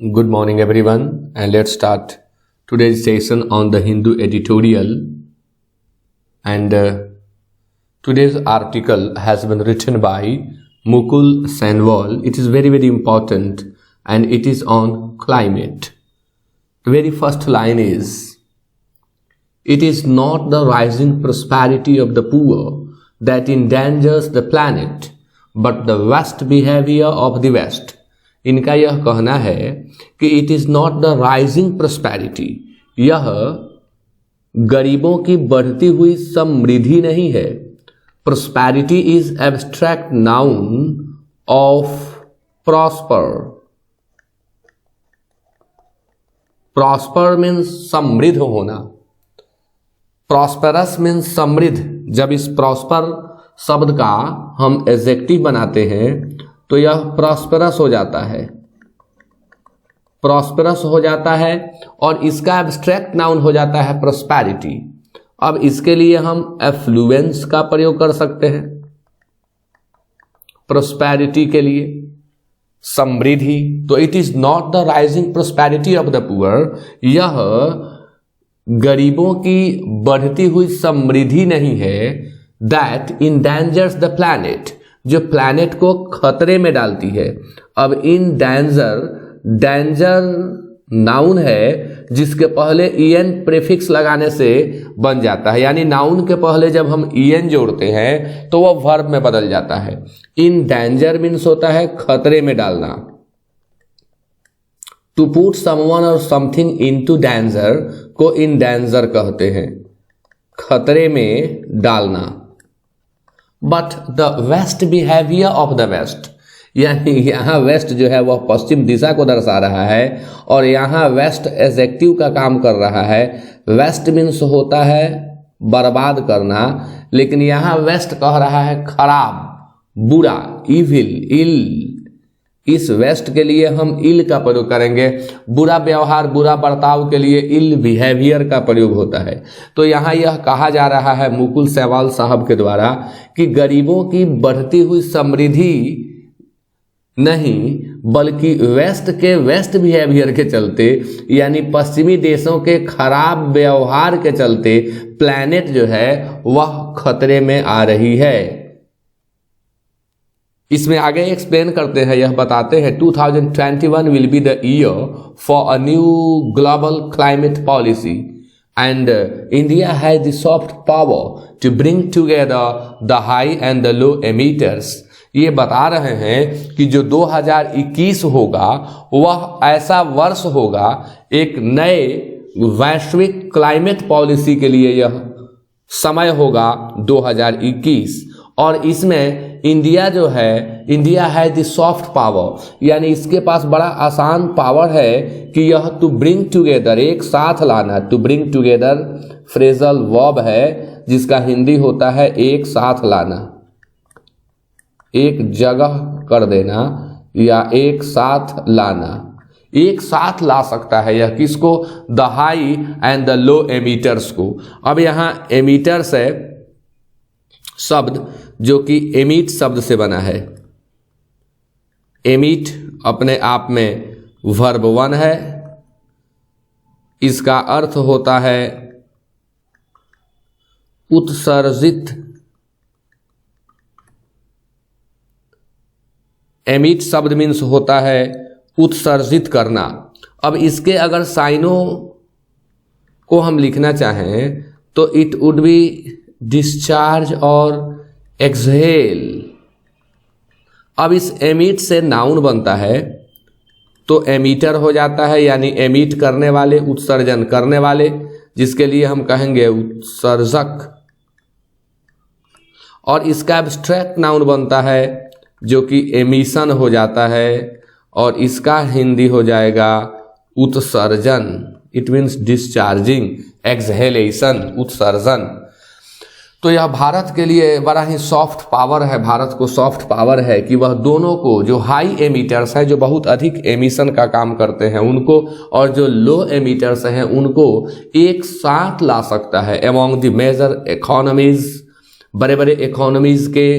Good morning, everyone, and let's start today's session on the Hindu editorial. And today's article has been written by Mukul Senwal. It is very, very important, and it is on climate. The very first line is, "It is not the rising prosperity of the poor that endangers the planet, but the worst behavior of the West." इनका यह कहना है कि it is not the rising prosperity, यह गरीबों की बढ़ती हुई समृद्धि नहीं है। Prosperity is abstract noun of prosper. Prosper means समृद्ध होना, प्रॉस्पेरस मीन्स समृद्ध। जब इस प्रॉस्पर शब्द का हम एडजेक्टिव बनाते हैं तो यह प्रॉस्पेरस हो जाता है, प्रॉस्पेरस हो जाता है, और इसका एब्स्ट्रैक्ट नाउन हो जाता है प्रोस्पेरिटी। अब इसके लिए हम एफ्लुएंस का प्रयोग कर सकते हैं। प्रोस्पेरिटी के लिए समृद्धि, तो it is not the rising prosperity of the poor, यह गरीबों की बढ़ती हुई समृद्धि नहीं है, दैट इंडेंजर्स द प्लैनेट, जो प्लैनेट को खतरे में डालती है। अब इन डेंजर नाउन है जिसके पहले ईएन प्रीफिक्स लगाने से बन जाता है, यानी नाउन के पहले जब हम ईएन जोड़ते हैं तो वह वर्ब में बदल जाता है। इन डेंजर मीन्स होता है खतरे में डालना। To put someone or something into danger को इन डेंजर कहते हैं, खतरे में डालना। But the west behaviour of the west, यानी यहाँ वेस्ट जो है वह पश्चिम दिशा को दर्शा रहा है, और यहाँ वेस्ट एडजेक्टिव का काम कर रहा है। वेस्ट मीन्स होता है बर्बाद करना, लेकिन यहाँ वेस्ट कह रहा है खराब, बुरा, इविल, इल। इस वेस्ट के लिए हम इल का प्रयोग करेंगे। बुरा व्यवहार, बुरा बर्ताव के लिए इल बिहेवियर का प्रयोग होता है। तो यहाँ यह कहा जा रहा है मुकुल सेवाल साहब के द्वारा कि गरीबों की बढ़ती हुई समृद्धि नहीं, बल्कि वेस्ट के वेस्ट बिहेवियर के चलते, यानी पश्चिमी देशों के खराब व्यवहार के चलते प्लैनेट जो है वह खतरे में आ रही है। इसमें आगे एक्सप्लेन करते हैं, यह बताते हैं 2021 will be the year for a new global climate policy and India has the soft power to bring together the high and the low emitters. ये बता रहे हैं कि जो 2021 होगा वह ऐसा वर्ष होगा, एक नए वैश्विक क्लाइमेट पॉलिसी के लिए यह समय होगा 2021, और इसमें इंडिया जो है, इंडिया है द सॉफ्ट पावर, यानी इसके पास बड़ा आसान पावर है कि यह टू ब्रिंग टुगेदर, एक साथ लाना। To bring together phrasal verb है जिसका हिंदी होता है एक साथ लाना, एक जगह कर देना या एक साथ लाना। एक साथ ला सकता है यह किसको? The high and the low emitters को। अब यहाँ एमिटर्स है शब्द जो कि एमिट शब्द से बना है। एमिट अपने आप में वर्ब 1 है, इसका अर्थ होता है उत्सर्जित। एमिट शब्द मीन्स होता है उत्सर्जित करना। अब इसके अगर साइनों को हम लिखना चाहें तो इट वुड बी डिस्चार्ज और एक्सहेल। अब इस एमिट से नाउन बनता है तो एमिटर हो जाता है, यानी एमिट करने वाले, उत्सर्जन करने वाले, जिसके लिए हम कहेंगे उत्सर्जक। और इसका एब्स्ट्रैक्ट नाउन बनता है जो कि एमिशन हो जाता है, और इसका हिंदी हो जाएगा उत्सर्जन। इट मीन्स डिस्चार्जिंग, एक्सहेलेशन, उत्सर्जन। तो यह भारत के लिए बड़ा ही सॉफ्ट पावर है, भारत को सॉफ्ट पावर है कि वह दोनों को, जो हाई एमिटर्स हैं जो बहुत अधिक एमिशन का काम करते हैं उनको, और जो लो एमिटर्स हैं उनको एक साथ ला सकता है। एमॉन्ग द मेजर इकोनॉमीज, बड़े बड़े इकोनॉमीज के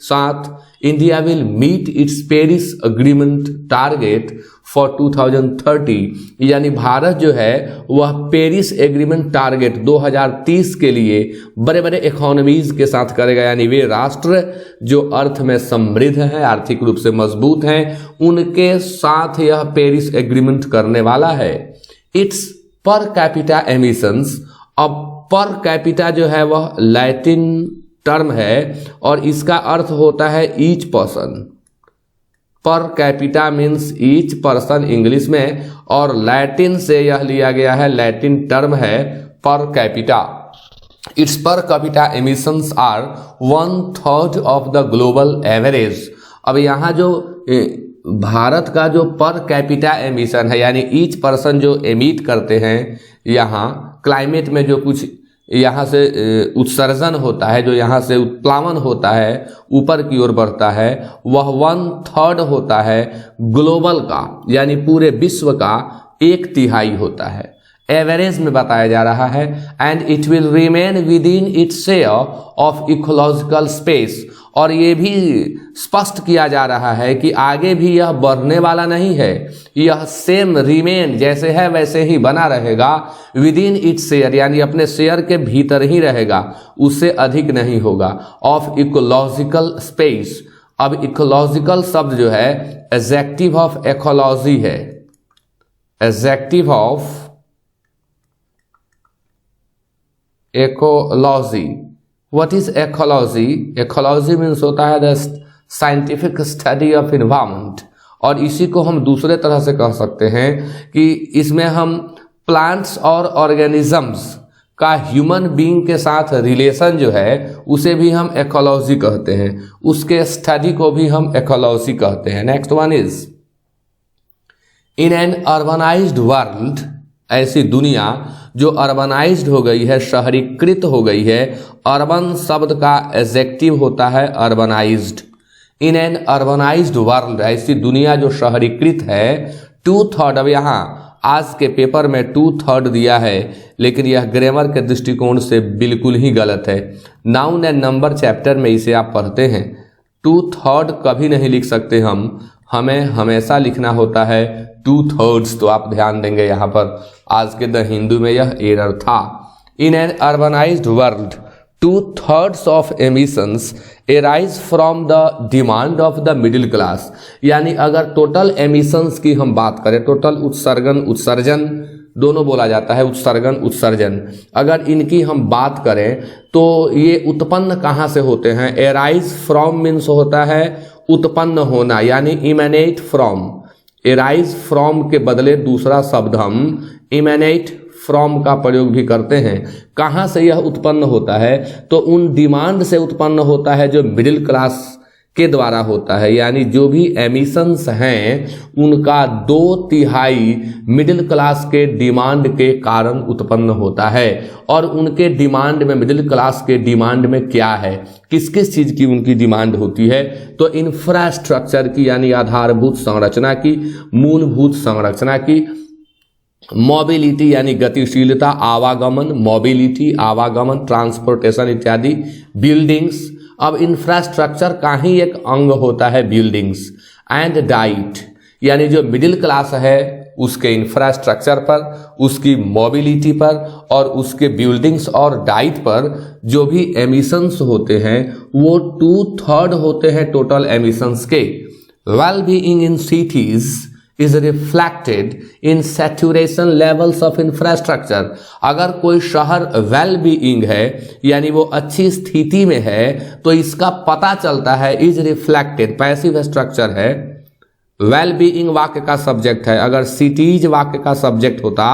साथ India will meet its Paris agreement target for 2030, यानी भारत जो है वह पेरिस एग्रीमेंट टारगेट 2030 के लिए बड़े बड़े इकोनॉमीज के साथ करेगा, यानी वे राष्ट्र जो अर्थ में समृद्ध हैं, आर्थिक रूप से मजबूत हैं, उनके साथ यह पेरिस एग्रीमेंट करने वाला है। इट्स पर कैपिटा एमिशंस, अब पर कैपिटा जो है वह लैटिन टर्म है और इसका अर्थ होता है each person. Per capita means each person English में, और लैटिन से यह लिया गया है, लैटिन टर्म है per capita. It's per capita emissions are 1/3 of the global average. अब यहाँ जो भारत का जो पर कैपिटा एमिशन है, यानी ईच पर्सन जो एमिट करते हैं, यहाँ क्लाइमेट में जो कुछ यहाँ से उत्सर्जन होता है, जो यहाँ से उत्प्लावन होता है, ऊपर की ओर बढ़ता है, वह 1/3 होता है ग्लोबल का, यानी पूरे विश्व का 1/3 होता है। एवरेज में बताया जा रहा है। And it will remain with in its share of ecological space, और ये भी स्पष्ट किया जा रहा है कि आगे भी यह बढ़ने वाला नहीं है, यह सेम रिमेन जैसे है वैसे ही बना रहेगा, विद इन इट्स शेयर यानी अपने शेयर के भीतर ही रहेगा, उससे अधिक नहीं होगा, ऑफ इकोलॉजिकल स्पेस। अब इकोलॉजिकल शब्द जो है एडजेक्टिव ऑफ इकोलॉजी है, adjective of ecology. What is ecology? Ecology means होता है the scientific study of environment, और इसी को हम दूसरे तरह से कह सकते हैं कि इसमें हम प्लांट्स और ऑर्गेनिजम्स का ह्यूमन बीइंग के साथ रिलेशन जो है उसे भी हम ecology कहते हैं, उसके स्टडी को भी हम ecology कहते हैं। Next one is in an urbanised world, ऐसी दुनिया जो अर्बनाइज्ड हो गई है, शहरीकृत हो गई है। अर्बन शब्द का एडजेक्टिव होता है urbanised. In an urbanised world, ऐसी दुनिया जो शहरीकृत है। 2/3, अब यहाँ आज के पेपर में 2/3 दिया है, लेकिन यह ग्रामर के दृष्टिकोण से बिल्कुल ही गलत है। नाउन एंड नंबर चैप्टर में इसे आप पढ़ते हैं। 2/3 कभी नहीं लिख सकते हमें हमेशा लिखना होता है 2/3, तो आप ध्यान देंगे यहाँ पर। आज के द हिंदू में यह एरर था। In an urbanised world 2/3 of emissions arise from the demand of the middle class, यानी अगर टोटल एमिशंस की हम बात करें, टोटल उत्सर्जन दोनों बोला जाता है, उत्सर्जन, अगर इनकी हम बात करें तो ये उत्पन्न कहाँ से होते हैं। एराइज फ्रॉम मीन्स होता है उत्पन्न होना, यानी इमेनेट फ्रॉम। एराइज फ्रॉम के बदले दूसरा शब्द हम इमेनेट फ्रॉम का प्रयोग भी करते हैं। कहाँ से यह उत्पन्न होता है, तो उन डिमांड से उत्पन्न होता है जो मिडिल क्लास के द्वारा होता है, यानी जो भी एमिशंस हैं उनका 2/3 मिडिल क्लास के डिमांड के कारण उत्पन्न होता है। और उनके डिमांड में, मिडिल क्लास के डिमांड में क्या है, किस किस चीज की उनकी डिमांड होती है, तो इंफ्रास्ट्रक्चर की, यानी आधारभूत संरचना की, मूलभूत संरचना की, मोबिलिटी यानी गतिशीलता, आवागमन, मोबिलिटी आवागमन, ट्रांसपोर्टेशन इत्यादि, बिल्डिंग्स। अब इंफ्रास्ट्रक्चर का ही एक अंग होता है बिल्डिंग्स। एंड डाइट, यानी जो मिडिल क्लास है उसके इंफ्रास्ट्रक्चर पर, उसकी मोबिलिटी पर और उसके बिल्डिंग्स और डाइट पर जो भी एमिशंस होते हैं वो 2/3 होते हैं टोटल एमिशंस के। Well being in cities is reflected in saturation levels of infrastructure। अगर कोई शहर वेल बीइंग है यानी वो अच्छी स्थिति में है तो इसका पता चलता है, इज रिफ्लेक्टेड पैसिव स्ट्रक्चर है, वेल बीइंग वाक्य का सब्जेक्ट है। अगर सिटीज वाक्य का सब्जेक्ट होता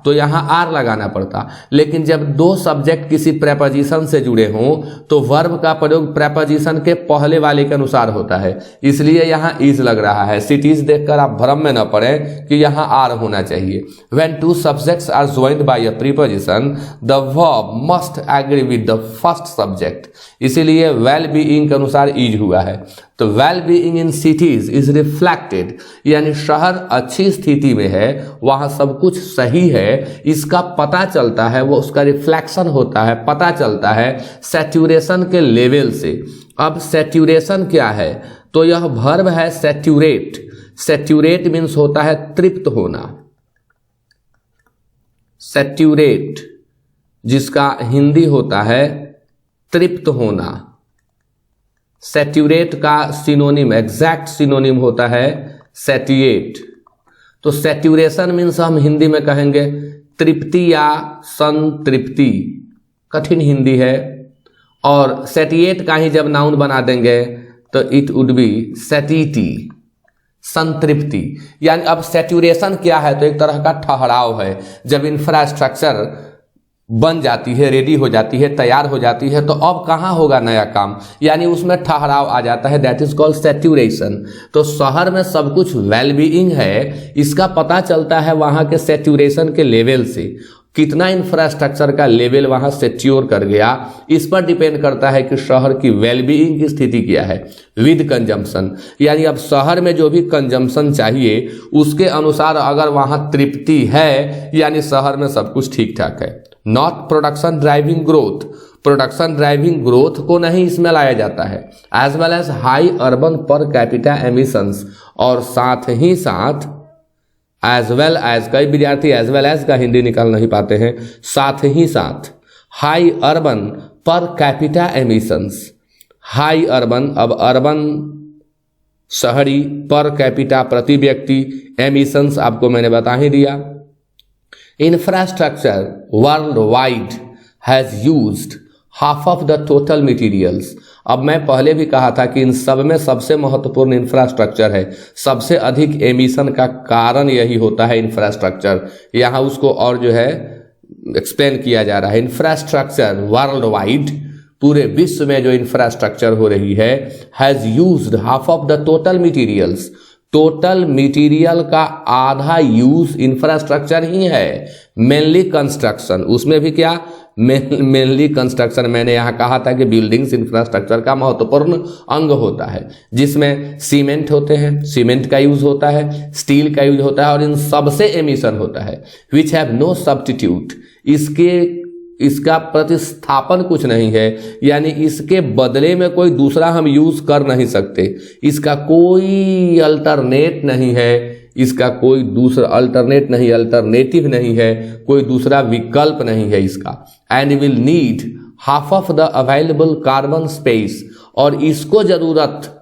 तो यहाँ आर लगाना पड़ता, लेकिन जब दो सब्जेक्ट किसी प्रेपोजिशन से जुड़े हों तो वर्ब का प्रयोग प्रेपोजिशन के पहले वाले के अनुसार होता है, इसलिए यहाँ इज लग रहा है। सिटीज देखकर आप भ्रम में न पड़े कि यहाँ आर होना चाहिए। When two subjects are joined by a preposition the verb must agree with the first subject, इसीलिए वेल बीइंग के अनुसार इज हुआ है। तो well being in cities is reflected, यानी शहर अच्छी स्थिति में है, वहां सब कुछ सही है, इसका पता चलता है, वो उसका रिफ्लेक्शन होता है, पता चलता है सैचुरेशन के लेवल से। अब सैचुरेशन क्या है, तो यह वर्ब है सैचुरेट। सैचुरेट मीन्स होता है तृप्त होना। सैचुरेट जिसका हिंदी होता है तृप्त होना। सैचुरेट का सिनोनिम, एग्जैक्ट सिनोनिम होता है सैटिएट। तो सैचुरेशन मीन्स हम हिंदी में कहेंगे तृप्ति या संतृप्ति, कठिन हिंदी है। और सैटिएट का ही जब नाउन बना देंगे तो इट वुड बी सैटिटी, संतृप्ति। यानी अब सैचुरेशन क्या है, तो एक तरह का ठहराव है। जब इंफ्रास्ट्रक्चर बन जाती है, रेडी हो जाती है, तैयार हो जाती है, तो अब कहाँ होगा नया काम, यानी उसमें ठहराव आ जाता है। That is called saturation. तो शहर में सब कुछ वेलबीइंग है, इसका पता चलता है वहाँ के सैचुरेशन के लेवल से। कितना इंफ्रास्ट्रक्चर का लेवल वहाँ सेच्योर कर गया, इस पर डिपेंड करता है कि शहर की वेलबीइंग की स्थिति क्या है। विद कंजम्पशन, यानी अब शहर में जो भी कंजम्पशन चाहिए उसके अनुसार अगर वहाँ तृप्ति है, यानी शहर में सब कुछ ठीक ठाक है। Not production driving growth, production driving growth को नहीं इसमें लाया जाता है। As well as high urban per capita emissions, और साथ ही साथ एज वेल एज, कई विद्यार्थी एज वेल एज का हिंदी निकाल नहीं पाते हैं, साथ ही साथ high urban per capita emissions. High urban, अब अर्बन शहरी, पर कैपिटा प्रति व्यक्ति, एमिशंस आपको मैंने बता ही दिया। Infrastructure worldwide has used half of the total materials। अब मैं पहले भी कहा था कि इन सब में सबसे महत्वपूर्ण इंफ्रास्ट्रक्चर है। सबसे अधिक एमिशन का कारण यही होता है इंफ्रास्ट्रक्चर। यहाँ उसको और जो है एक्सप्लेन किया जा रहा है। इंफ्रास्ट्रक्चर वर्ल्ड वाइड, पूरे विश्व में जो इंफ्रास्ट्रक्चर हो रही है, has used half of the total materials. Total material का आधा यूज इंफ्रास्ट्रक्चर ही है। मेनली कंस्ट्रक्शन, उसमें भी क्या, मेनली कंस्ट्रक्शन। मैंने यहाँ कहा था कि बिल्डिंग्स इंफ्रास्ट्रक्चर का महत्वपूर्ण अंग होता है, जिसमें सीमेंट होते हैं, सीमेंट का यूज होता है, स्टील का यूज होता है, और इन सबसे एमिशन होता है। विच हैव नो सब्स्टिट्यूट, इसका प्रतिस्थापन कुछ नहीं है, यानी इसके बदले में कोई दूसरा हम यूज कर नहीं सकते। इसका कोई अल्टरनेट नहीं है, इसका कोई दूसरा अल्टरनेटिव नहीं है, कोई दूसरा विकल्प नहीं है इसका। And will need half of the available carbon space, और इसको जरूरत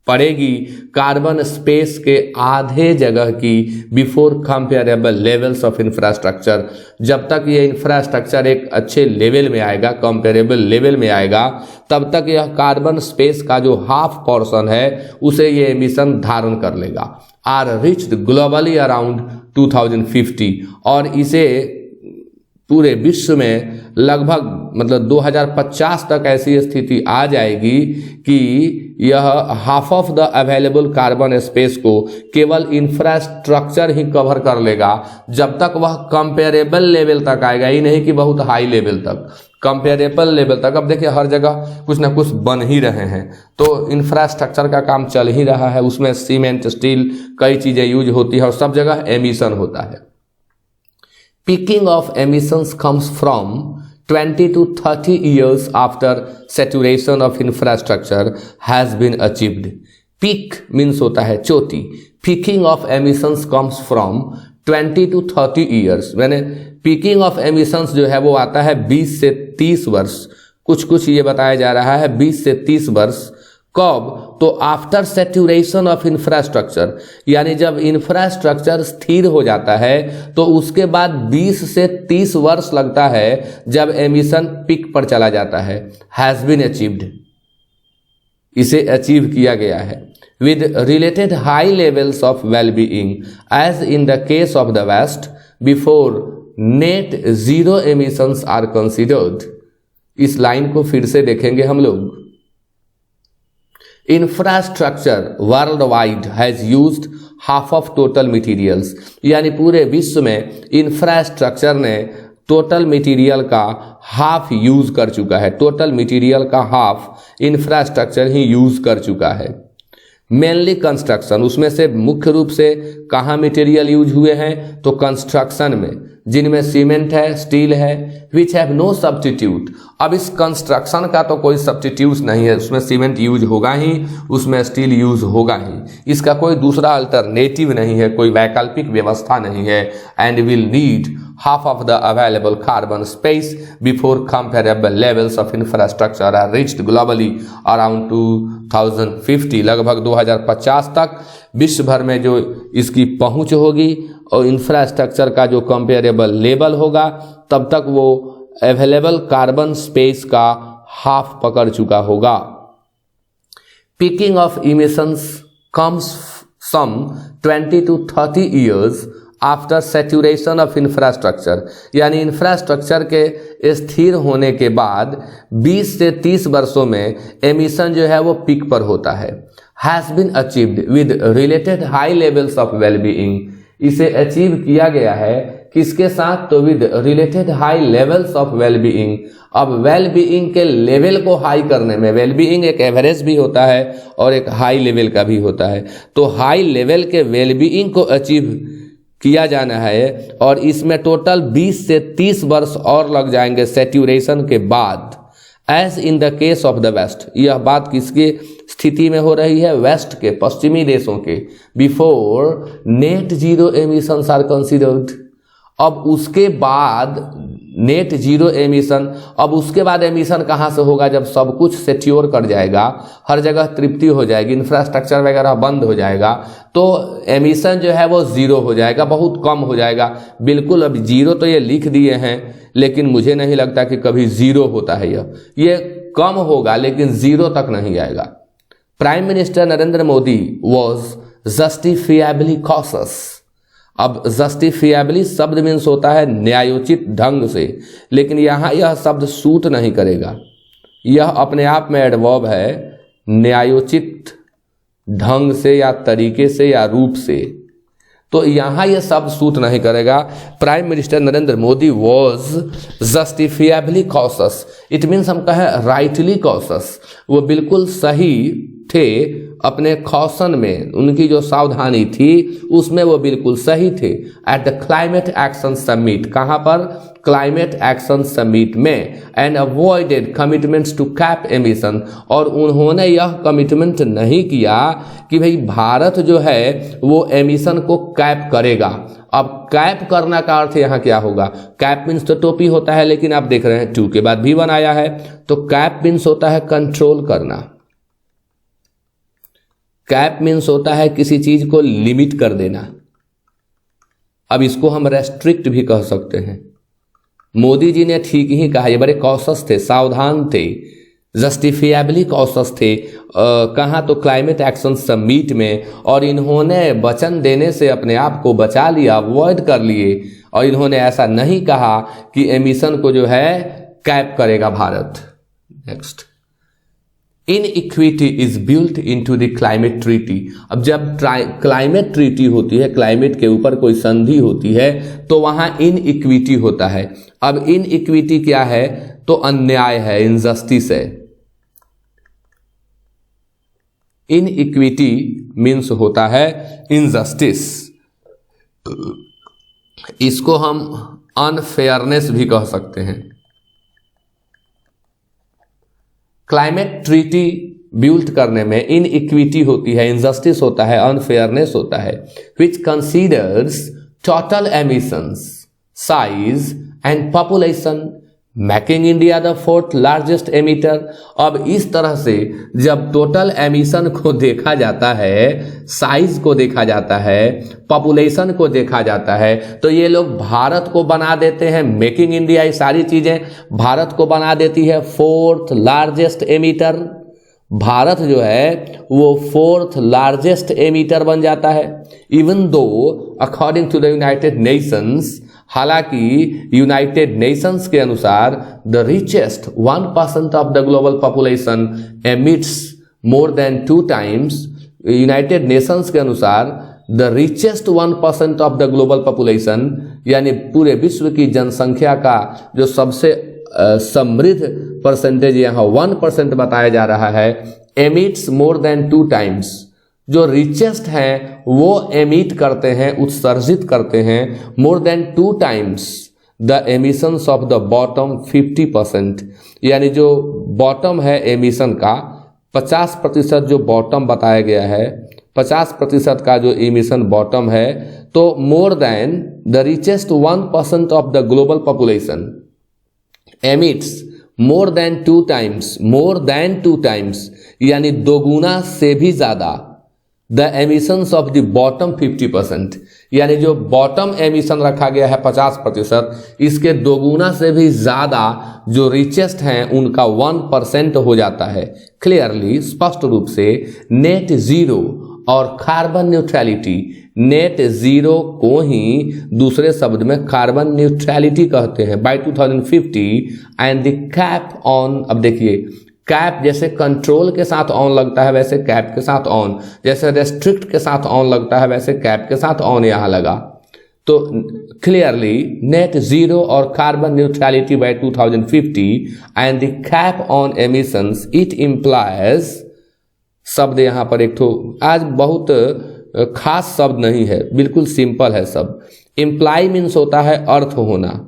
पड़ेगी कार्बन स्पेस के आधे जगह की before comparable levels of infrastructure. जब तक ये इंफ्रास्ट्रक्चर एक अच्छे लेवल में आएगा, कंपेरेबल लेवल में आएगा, तब तक यह कार्बन स्पेस का जो हाफ पोर्शन है उसे ये एमिशन धारण कर लेगा। आर रिच्ड ग्लोबली अराउंड 2050, और इसे पूरे विश्व में लगभग मतलब 2050 तक ऐसी स्थिति आ जाएगी कि यह half of the available carbon space को केवल इंफ्रास्ट्रक्चर ही कवर कर लेगा, जब तक वह कंपेरेबल लेवल तक आएगा, ही नहीं कि बहुत हाई लेवल तक, कंपेरेबल लेवल तक। अब देखिए हर जगह कुछ ना कुछ बन ही रहे हैं, तो इंफ्रास्ट्रक्चर का काम चल ही रहा है, उसमें सीमेंट, स्टील, कई चीज़ें यूज होती है, और सब जगह एमिशन होता है। Peaking of emissions comes from 20 to 30 years after saturation of infrastructure has been achieved. Peak means होता है चोटी। Peaking of emissions comes from 20 to 30 years। मैंने peaking of emissions जो है वो आता है 20 से 30 वर्ष, कुछ ये बताया जा रहा है 20 से 30 वर्ष। कब? तो आफ्टर सैचुरेशन ऑफ इंफ्रास्ट्रक्चर, यानी जब इंफ्रास्ट्रक्चर स्थिर हो जाता है तो उसके बाद 20 से 30 वर्ष लगता है जब एमिशन पीक पर चला जाता है। हैज बीन अचीव्ड, इसे अचीव किया गया है। With related high levels of wellbeing as in the case of the west before net zero emissions are considered. इस लाइन को फिर से देखेंगे हम लोग। Infrastructure world wide has used half of total materials, यानी पूरे विश्व में इंफ्रास्ट्रक्चर ने टोटल मटीरियल का हाफ यूज कर चुका है। टोटल मटीरियल का हाफ इंफ्रास्ट्रक्चर ही यूज कर चुका है। मेनली कंस्ट्रक्शन, उसमें से मुख्य रूप से कहाँ मटेरियल यूज हुए हैं, तो कंस्ट्रक्शन में। जिनमें सीमेंट है, स्टील है, विच हैव नो सब्स्टिट्यूट। अब इस कंस्ट्रक्शन का तो कोई सब्स्टिट्यूट नहीं है, उसमें सीमेंट यूज होगा ही, उसमें स्टील यूज होगा ही, इसका कोई दूसरा अल्टरनेटिव नहीं है, कोई वैकल्पिक व्यवस्था नहीं है। And will need half of the available carbon space before comparable levels of infrastructure are reached globally around 2050। लगभग 2050 तक विश्व भर में जो इसकी पहुंच होगी और इंफ्रास्ट्रक्चर का जो कंपेरेबल लेवल होगा, तब तक वो अवेलेबल कार्बन स्पेस का हाफ पकड़ चुका होगा। Peaking of emissions comes some 20 to 30 years after saturation of infrastructure, यानी इंफ्रास्ट्रक्चर के स्थिर होने के बाद 20 से 30 वर्षों में एमिशन जो है वो पीक पर होता है। Has been achieved with related high levels of wellbeing, इसे अचीव किया गया है किसके साथ, तो with related high levels of wellbeing. अब वेलबीइंग के लेवल को हाई करने में, वेलबीइंग एक एवरेज भी होता है और एक हाई लेवल का भी होता है, तो हाई लेवल के वेलबीइंग को अचीव किया जाना है और इसमें टोटल 20 से 30 वर्ष और लग जाएंगे सैचुरेशन के बाद। As in the case of the west, यह बात किसकी स्थिति में हो रही है, वेस्ट के, पश्चिमी देशों के। Before net zero emissions are considered, अब उसके बाद नेट जीरो एमिशन, अब उसके बाद एमिशन कहाँ से होगा, जब सब कुछ सिक्योर कर जाएगा, हर जगह तृप्ति हो जाएगी, इंफ्रास्ट्रक्चर वगैरह बंद हो जाएगा, तो एमिशन जो है वो जीरो हो जाएगा, बहुत कम हो जाएगा। बिल्कुल, अब जीरो तो ये लिख दिए हैं, लेकिन मुझे नहीं लगता कि कभी जीरो होता है, ये कम होगा लेकिन जीरो तक नहीं आएगा। Prime minister Narendra Modi was justifiably cautious. अब जस्टिफिएबली शब्द मीन्स होता है न्यायोचित ढंग से, लेकिन यहाँ यह शब्द सूट नहीं करेगा, यह अपने आप में एडवर्ब है, न्यायोचित ढंग से या तरीके से या रूप से, तो यहाँ यह शब्द सूट नहीं करेगा। Prime minister Narendra Modi was justifiably cautious, it means हम कहें राइटली कॉशस, वो बिल्कुल सही थे अपने कॉशन में, उनकी जो सावधानी थी उसमें वो बिल्कुल सही थे। At the climate action summit, कहाँ पर, क्लाइमेट एक्शन समिट में। And avoided commitments to cap emission, और उन्होंने यह कमिटमेंट नहीं किया कि भाई भारत जो है वो एमिशन को कैप करेगा। अब कैप करना का अर्थ यहाँ क्या होगा, कैप मीन्स तो टोपी होता है, लेकिन आप देख रहे हैं टू के बाद भी बनाया है, तो कैप मीन्स होता है कंट्रोल करना, कैप मीन्स होता है किसी चीज को लिमिट कर देना। अब इसको हम रेस्ट्रिक्ट भी कह सकते हैं। मोदी जी ने ठीक ही कहा, ये बड़े कॉशस थे, सावधान थे, जस्टिफिएबली कॉशस थे। कहाँ, तो क्लाइमेट एक्शन समिट में, और इन्होंने वचन देने से अपने आप को बचा लिया, अवॉइड कर लिए, और इन्होंने ऐसा नहीं कहा कि एमिशन को जो है कैप करेगा Bharat. Next, iniquity is built into the climate treaty. अब जब क्लाइमेट ट्रीटी होती है, क्लाइमेट के ऊपर कोई संधि होती है, तो वहां इनइक्विटी होता है। अब इनइक्विटी क्या है, तो अन्याय है, इनजस्टिस है। इनइक्विटी मीन्स होता है इनजस्टिस, इसको हम अनफेयरनेस भी कह सकते हैं। क्लाइमेट ट्रीटी बिल्ट करने में इनइक्विटी होती है, इनजस्टिस होता है, अनफेयरनेस होता है। Which considers total emissions, size and population, making India the 4th largest emitter. अब इस तरह से जब टोटल एमिशन को देखा जाता है, साइज को देखा जाता है, पॉपुलेशन को देखा जाता है, तो ये लोग भारत को बना देते हैं, मेकिंग इंडिया, ये सारी चीजें भारत को बना देती है 4th लार्जेस्ट एमिटर। भारत जो है वो 4th लार्जेस्ट एमिटर बन जाता है। Even though according to the United Nations, हालांकि यूनाइटेड नेशंस के अनुसार the richest 1% of the global population emits more than 2 times, United Nations के अनुसार the richest 1% of the global population, यानी पूरे विश्व की जनसंख्या का जो सबसे समृद्ध परसेंटेज यहाँ 1% बताया जा रहा है, एमिट्स मोर देन 2 times, जो रिचेस्ट हैं वो एमिट करते हैं, उत्सर्जित करते हैं मोर than 2 times the emissions of the bottom 50%। यानी जो बॉटम है एमिशन का 50% जो बॉटम बताया गया है, 50% का जो एमिशन बॉटम है, तो more than the richest 1% of the global population emits more than 2 times, यानी दोगुना से भी ज्यादा the emissions of the bottom 50%, यानी जो बॉटम एमिशन रखा गया है 50%, इसके दोगुना से भी ज्यादा जो रिचेस्ट हैं उनका 1% हो जाता है। क्लियरली, स्पष्ट रूप से नेट जीरो और कार्बन न्यूट्रलिटी, नेट जीरो को ही दूसरे शब्द में कार्बन न्यूट्रलिटी कहते हैं by 2050 and the cap on. अब देखिए, कैप जैसे कंट्रोल के साथ ऑन लगता है वैसे कैप के साथ ऑन, जैसे रेस्ट्रिक्ट के साथ ऑन लगता है वैसे कैप के साथ ऑन यहां लगा। तो क्लियरली नेट जीरो और carbon neutrality by 2050 and the cap on emissions, it implies, शब्द यहां पर एक ठो आज बहुत खास शब्द नहीं है, बिल्कुल सिंपल है शब्द। इम्प्लाई मीन्स होता है अर्थ होना,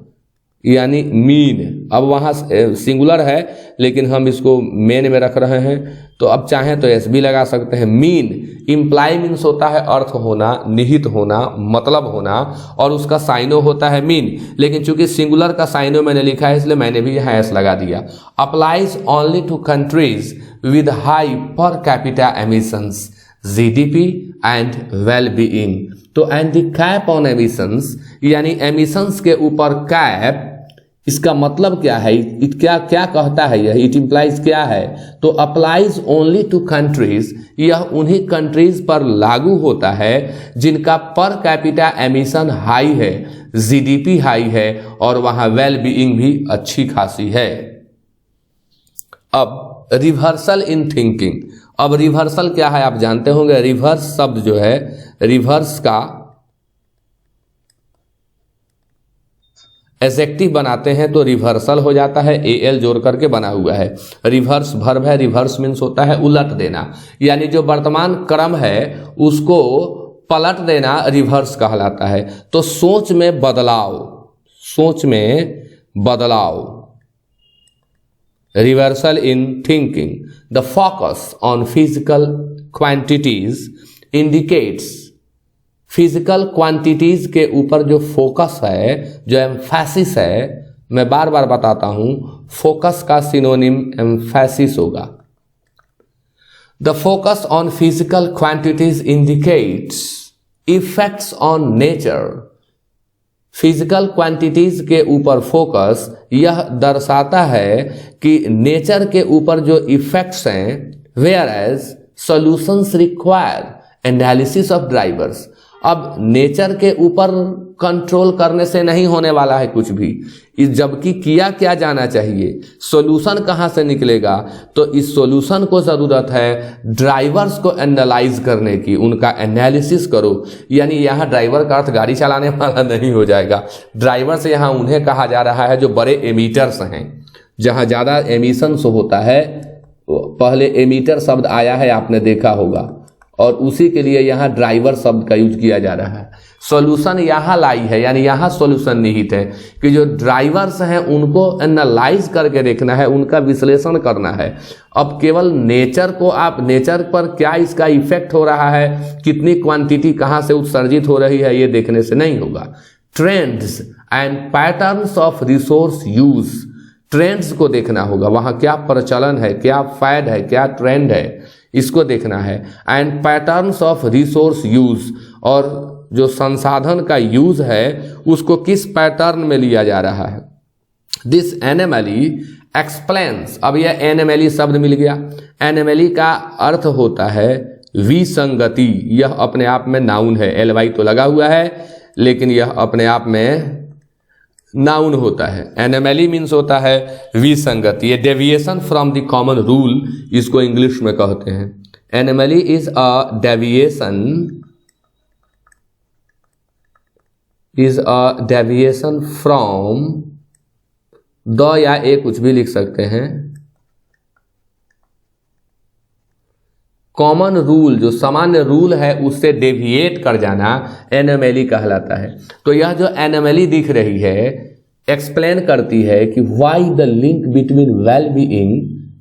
यानी मीन। अब वहाँ सिंगुलर है लेकिन हम इसको मेन में रख रहे हैं, तो अब चाहें तो एस भी लगा सकते हैं। मीन, इम्प्लाई मीन्स होता है अर्थ होना, निहित होना, मतलब होना, और उसका साइनो होता है मीन। लेकिन चूंकि सिंगुलर का साइनो मैंने लिखा है इसलिए मैंने भी यहाँ एस लगा दिया। Applies only to countries with high per capita emissions, GDP and well being. तो and the cap on emissions, यानी एमिशंस के ऊपर कैप, इसका मतलब क्या है, क्या क्या कहता है यह, इट इम्प्लाइज क्या है, तो अप्लाइज ओनली टू कंट्रीज, यह उन्हीं कंट्रीज पर लागू होता है जिनका पर कैपिटा एमिशन हाई है, जीडीपी हाई है और वहां वेल बीइंग भी अच्छी खासी है। अब रिवर्सल इन थिंकिंग। अब रिवर्सल क्या है आप जानते होंगे। रिवर्स शब्द जो है, रिवर्स का एडजेक्टिव बनाते हैं तो रिवर्सल हो जाता है, एल जोड़ करके बना हुआ है। रिवर्स वर्ब है, रिवर्स मीन्स होता है उलट देना, यानी जो वर्तमान क्रम है उसको पलट देना रिवर्स कहलाता है। तो सोच में बदलाव, सोच में बदलाव, reversal in thinking. The focus on physical quantities indicates, physical quantities के ऊपर जो फोकस है, जो एम्फेसिस है, मैं बार बार बताता हूं, फोकस का सिनोनिम एम्फेसिस होगा। The focus on physical quantities indicates effects on nature. Physical quantities के ऊपर फोकस यह दर्शाता है कि नेचर के ऊपर जो इफेक्ट्स हैं, where as solutions require analysis of drivers. अब नेचर के ऊपर कंट्रोल करने से नहीं होने वाला है कुछ भी, जबकि किया क्या जाना चाहिए, सॉल्यूशन कहाँ से निकलेगा, तो इस सॉल्यूशन को ज़रूरत है ड्राइवर्स को एनालाइज करने की, उनका एनालिसिस करो। यानी यहाँ ड्राइवर का अर्थ गाड़ी चलाने वाला नहीं हो जाएगा, ड्राइवर से यहाँ उन्हें कहा जा रहा है जो बड़े एमीटर्स हैं, जहाँ ज़्यादा एमिशंस होता है। पहले एमीटर शब्द आया है, आपने देखा होगा, और उसी के लिए यहाँ ड्राइवर शब्द का यूज किया जा रहा है। सॉल्यूशन यहाँ लाई है, यानी यहाँ सॉल्यूशन निहित है कि जो ड्राइवर्स हैं उनको एनालाइज करके देखना है, उनका विश्लेषण करना है। अब केवल नेचर को आप, नेचर पर क्या इसका इफेक्ट हो रहा है, कितनी क्वांटिटी कहाँ से उत्सर्जित हो रही है, ये देखने से नहीं होगा। Trends and patterns of resource use, trends को देखना होगा, वहाँ क्या प्रचलन है, क्या फैड है, क्या ट्रेंड है, इसको देखना है। And patterns of resource use, और जो संसाधन का यूज है उसको किस पैटर्न में लिया जा रहा है। दिस एनोमली एक्सप्लेन्स, अब यह एनोमली शब्द मिल गया। एनोमली का अर्थ होता है विसंगति, यह अपने आप में नाउन है, एलवाई तो लगा हुआ है लेकिन यह अपने आप में नाउन होता है। एनोमली मीन्स होता है विसंगति, ये deviation from the common rule इसको इंग्लिश में कहते हैं। Anomaly is a deviation from, the या ए कुछ भी लिख सकते हैं, कॉमन रूल, जो सामान्य रूल है उससे डेविएट कर जाना एनोमली कहलाता है। तो यह जो एनोमली दिख रही है एक्सप्लेन करती है कि why the link between well being,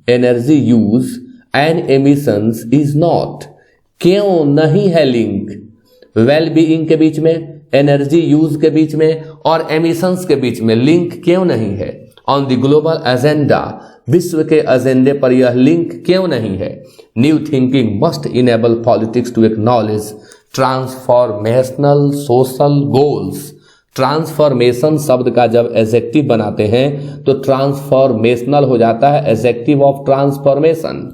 energy use and emissions is not. क्यों नहीं है लिंक वेल बीइंग के बीच में, एनर्जी यूज के बीच में और एमिशंस के बीच में लिंक क्यों नहीं है? ऑन द ग्लोबल एजेंडा, विश्व के एजेंडे पर यह लिंक क्यों नहीं है? New thinking must enable politics to acknowledge transformational social goals. Transformation शब्द का जब एडजेक्टिव बनाते हैं तो ट्रांसफॉर्मेशनल हो जाता है एडजेक्टिव ऑफ ट्रांसफॉर्मेशन।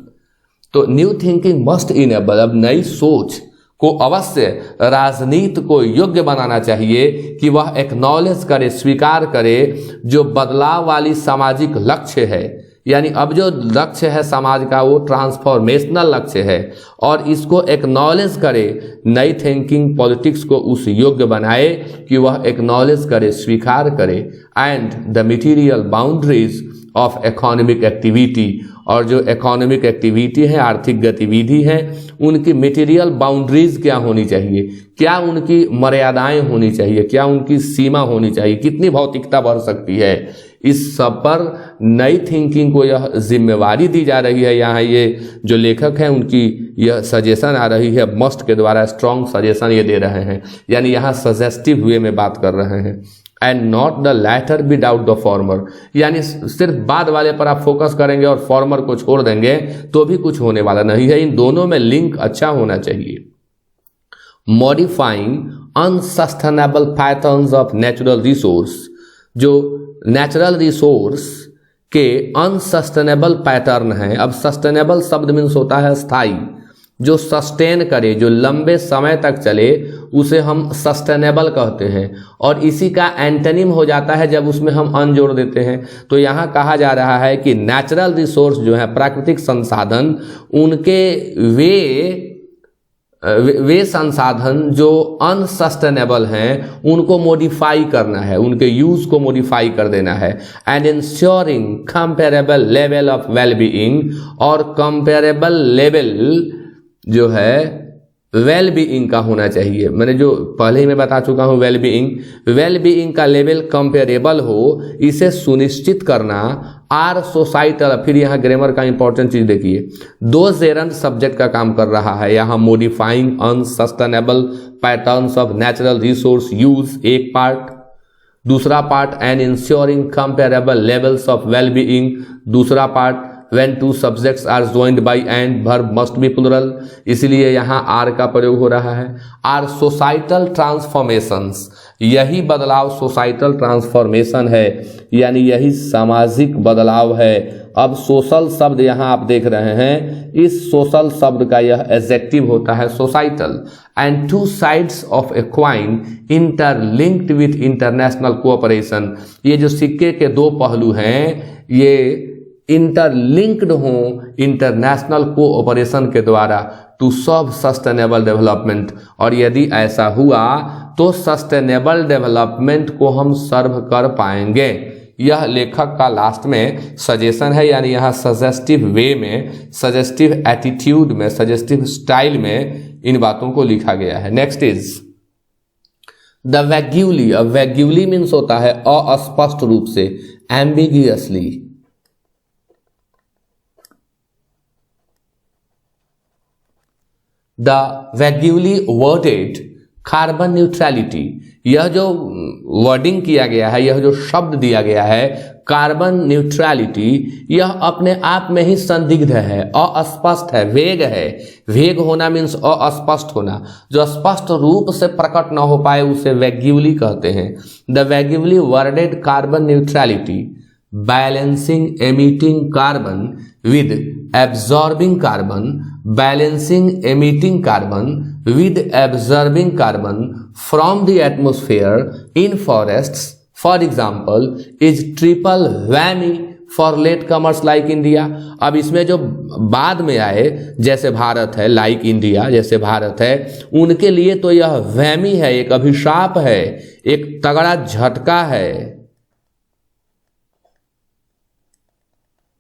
तो न्यू थिंकिंग मस्ट इनेबल, अब नई सोच को अवश्य राजनीति को योग्य बनाना चाहिए कि वह एक्नॉलेज करे, स्वीकार करे जो बदलाव वाली सामाजिक लक्ष्य है। यानी अब जो लक्ष्य है समाज का वो ट्रांसफॉर्मेशनल लक्ष्य है और इसको एक्नॉलेज करे, नई थिंकिंग पॉलिटिक्स को उस योग्य बनाए कि वह एक्नॉलेज करे, स्वीकार करे। And the material boundaries of economic activity, और जो इकोनॉमिक एक्टिविटी है, आर्थिक गतिविधि है, उनकी मटेरियल बाउंड्रीज क्या होनी चाहिए, क्या उनकी मर्यादाएं होनी चाहिए, क्या उनकी सीमा होनी चाहिए, कितनी भौतिकता बढ़ सकती है, इस सब पर नई थिंकिंग को यह जिम्मेवारी दी जा रही है। यहाँ ये जो लेखक हैं उनकी यह सजेशन आ रही है, मस्ट के द्वारा स्ट्रॉन्ग सजेशन ये दे रहे हैं, यानी यहाँ सजेस्टिव वे में बात कर रहे हैं। And not the latter without the former, यानी सिर्फ बाद वाले पर आप फोकस करेंगे और फॉर्मर को छोड़ देंगे तो भी कुछ होने वाला नहीं है। इन दोनों में लिंक अच्छा होना चाहिए। Modifying unsustainable patterns of natural resource, जो नेचुरल रिसोर्स के अनसस्टेनेबल पैटर्न हैं। अब सस्टेनेबल शब्द मीन्स होता है स्थायी, जो सस्टेन करे, जो लंबे समय तक चले, उसे हम सस्टेनेबल कहते हैं। और इसी का एंटोनिम हो जाता है जब उसमें हम अन जोड़ देते हैं। तो यहाँ कहा जा रहा है कि नेचुरल रिसोर्स जो है, प्राकृतिक संसाधन, उनके वे संसाधन जो अनसस्टेनेबल हैं उनको मॉडिफाई करना है, उनके यूज को मॉडिफाई कर देना है। And ensuring comparable level of well being, और कंपेरेबल लेवल जो है वेल बीइंग का होना चाहिए। मैंने जो पहले ही मैं बता चुका हूं, वेल बीइंग का लेवल कंपेरेबल हो, इसे सुनिश्चित करना। आर सोसाइटल, फिर यहाँ ग्रामर का इंपॉर्टेंट चीज देखिए, दो जेरंट सब्जेक्ट का काम कर रहा है यहाँ। Modifying unsustainable patterns of natural resource use एक पार्ट, दूसरा part and ensuring comparable levels of well being दूसरा part. When two subjects are joined by and, verb must be plural, इसलिए यहाँ आर का प्रयोग हो रहा है। आर सोसाइटल ट्रांसफॉर्मेशंस, यही बदलाव सोसाइटल ट्रांसफॉर्मेशन है, यानी यही सामाजिक बदलाव है। अब सोशल शब्द यहाँ आप देख रहे हैं, इस सोशल शब्द का यह एडजेक्टिव होता है societal. And two sides of A coin interlinked with international cooperation, ये जो सिक्के के दो पहलू हैं ये इंटरलिंक्ड हों इंटरनेशनल कोऑपरेशन के द्वारा टू सर्व सस्टेनेबल डेवलपमेंट। और यदि ऐसा हुआ तो सस्टेनेबल डेवलपमेंट को हम सर्व कर पाएंगे। यह लेखक का लास्ट में सजेशन है, यानी यहाँ सजेस्टिव वे में, सजेस्टिव एटीट्यूड में, सजेस्टिव स्टाइल में इन बातों को लिखा गया है। Next is the vaguely. अब वैग्यूली मीन्स होता है अस्पष्ट रूप से, ambiguously. The vaguely worded carbon neutrality, यह जो वर्डिंग किया गया है, यह जो शब्द दिया गया है कार्बन न्यूट्रलिटी, यह अपने आप में ही संदिग्ध है, अस्पष्ट है, वेग है। वेग होना मीन्स अस्पष्ट होना, जो स्पष्ट रूप से प्रकट न हो पाए उसे वैग्यूली कहते हैं। The vaguely worded carbon neutrality balancing emitting carbon with absorbing carbon, balancing emitting carbon with absorbing carbon from the atmosphere in forests, for example, is triple whammy for latecomers like India। अब इसमें जो बाद में आए, जैसे भारत है, like India जैसे भारत है, उनके लिए तो यह वहमी है, एक अभिशाप है, एक तगड़ा झटका है,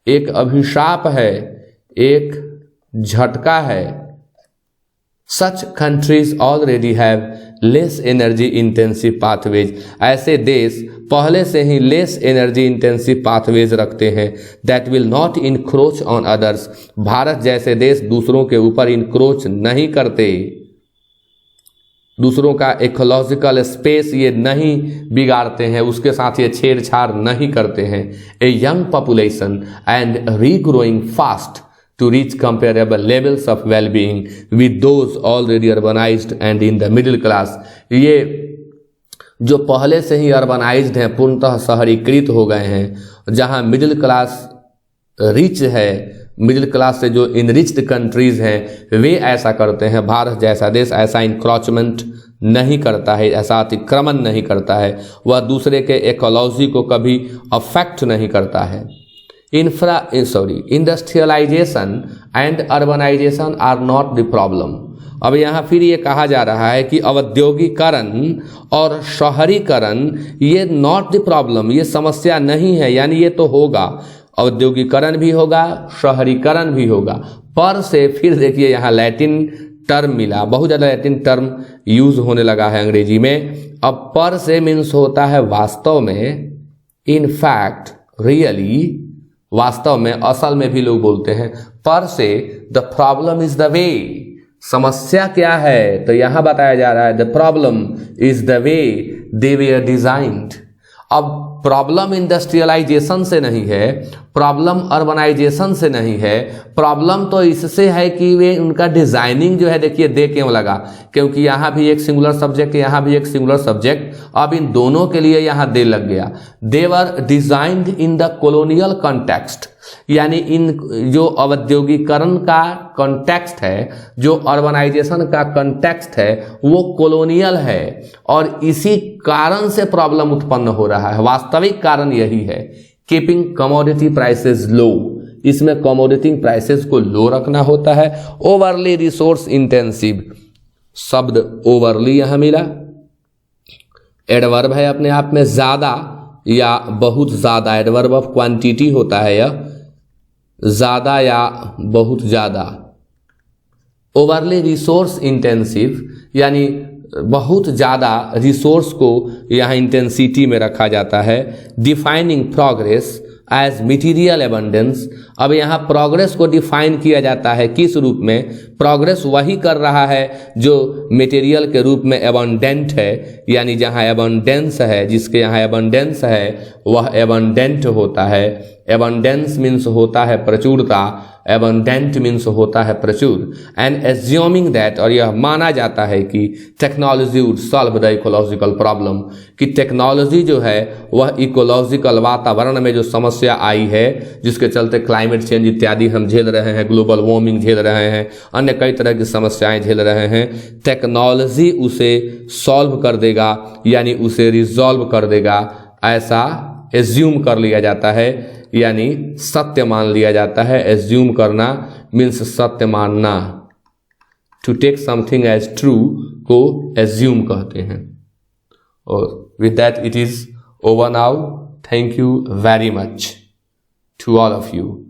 एक अभिशाप है, एक झटका है Such countries already have less energy intensive pathways. ऐसे देश पहले से ही less energy intensive pathways रखते हैं that will not encroach on others. Bharat जैसे देश दूसरों के ऊपर encroach नहीं करते, दूसरों का इकोलॉजिकल स्पेस ये नहीं बिगाड़ते हैं, उसके साथ ये छेड़छाड़ नहीं करते हैं. A young population and regrowing fast to reach comparable levels of well-being with those already urbanized and in the middle class. ये जो पहले से ही अर्बनाइज्ड हैं, पूर्णतः शहरीकृत हो गए हैं, जहां मिडिल क्लास रिच है, मिडिल क्लास से जो इनरिच्ड कंट्रीज हैं वे ऐसा करते हैं. भारत जैसा देश ऐसा इंक्रोचमेंट नहीं करता है, ऐसा अतिक्रमण नहीं करता है, वह दूसरे के इकोलॉजी को कभी अफेक्ट नहीं करता है. Industrialisation and urbanisation are not the problem. अब यहाँ फिर ये कहा जा रहा है कि औद्योगिकरण और शहरीकरण ये नॉट द प्रॉब्लम, ये समस्या नहीं है. यानी ये तो होगा, औद्योगिकरण भी होगा, शहरीकरण भी होगा. पर से फिर देखिए यहाँ लैटिन टर्म मिला, बहुत ज़्यादा लैटिन टर्म यूज होने लगा है अंग्रेजी में. अब पर से मीन्स होता है वास्तव में, इन फैक्ट, रियली, वास्तव में, असल में भी लोग बोलते हैं. पर से the problem is the way, समस्या क्या है तो यहां बताया जा रहा है the problem is the way they were designed. अब प्रॉब्लम इंडस्ट्रियलाइजेशन से नहीं है, प्रॉब्लम अर्बनाइजेशन से नहीं है, प्रॉब्लम तो इससे है कि वे उनका डिजाइनिंग जो है, देखिए दे क्यों लगा, क्योंकि यहाँ भी एक सिंगुलर सब्जेक्ट, यहाँ भी एक सिंगुलर सब्जेक्ट, अब इन दोनों के लिए यहाँ दे लग गया. They were designed in the colonial context. यानी इन जो औद्योगिकरण का कॉन्टेक्स्ट है, जो अर्बनाइजेशन का कॉन्टेक्स्ट है, वो कॉलोनियल है और इसी कारण से प्रॉब्लम उत्पन्न हो रहा है. वास्तविक कारण यही है, कीपिंग कमोडिटी प्राइसेस लो. इसमें कमोडिटी प्राइसेस को लो रखना होता है. ओवरली रिसोर्स इंटेंसिव, शब्द ओवरली यहां मिला, एडवर्ब है अपने आप में, ज्यादा या बहुत ज्यादा, एडवर्ब ऑफ क्वांटिटी होता है यह, ज्यादा या बहुत ज्यादा. ओवरली रिसोर्स इंटेंसिव यानी बहुत ज़्यादा रिसोर्स को यहाँ इंटेंसिटी में रखा जाता है. Defining progress as material abundance. अब यहाँ प्रोग्रेस को डिफाइन किया जाता है किस रूप में? प्रोग्रेस वही कर रहा है जो मटेरियल के रूप में एबंडेंट है, यानी जहाँ एबंडेंस है, जिसके यहाँ एबंडेंस है वह एबंडेंट होता है. एबंडेंस मीन्स होता है प्रचुरता, एबंडेंट मीन्स होता है प्रचुर. एंड एज्यूमिंग दैट, और यह माना जाता है कि technology would solve the ecological problem, कि टेक्नोलॉजी जो है वह इकोलॉजिकल वातावरण में जो समस्या आई है, जिसके चलते क्लाइमेट चेंज इत्यादि हम झेल रहे हैं, ग्लोबल वार्मिंग झेल रहे हैं, अन्य कई तरह की समस्याएं झेल रहे हैं, टेक्नोलॉजी उसे सॉल्व कर देगा, यानी उसे रिजॉल्व कर देगा, ऐसा एज्यूम कर लिया जाता है, यानी सत्य मान लिया जाता है. एज्यूम करना मीन्स सत्य मानना. To take something as true को एज्यूम कहते हैं. और with that it is over now. Thank you very much to all of you.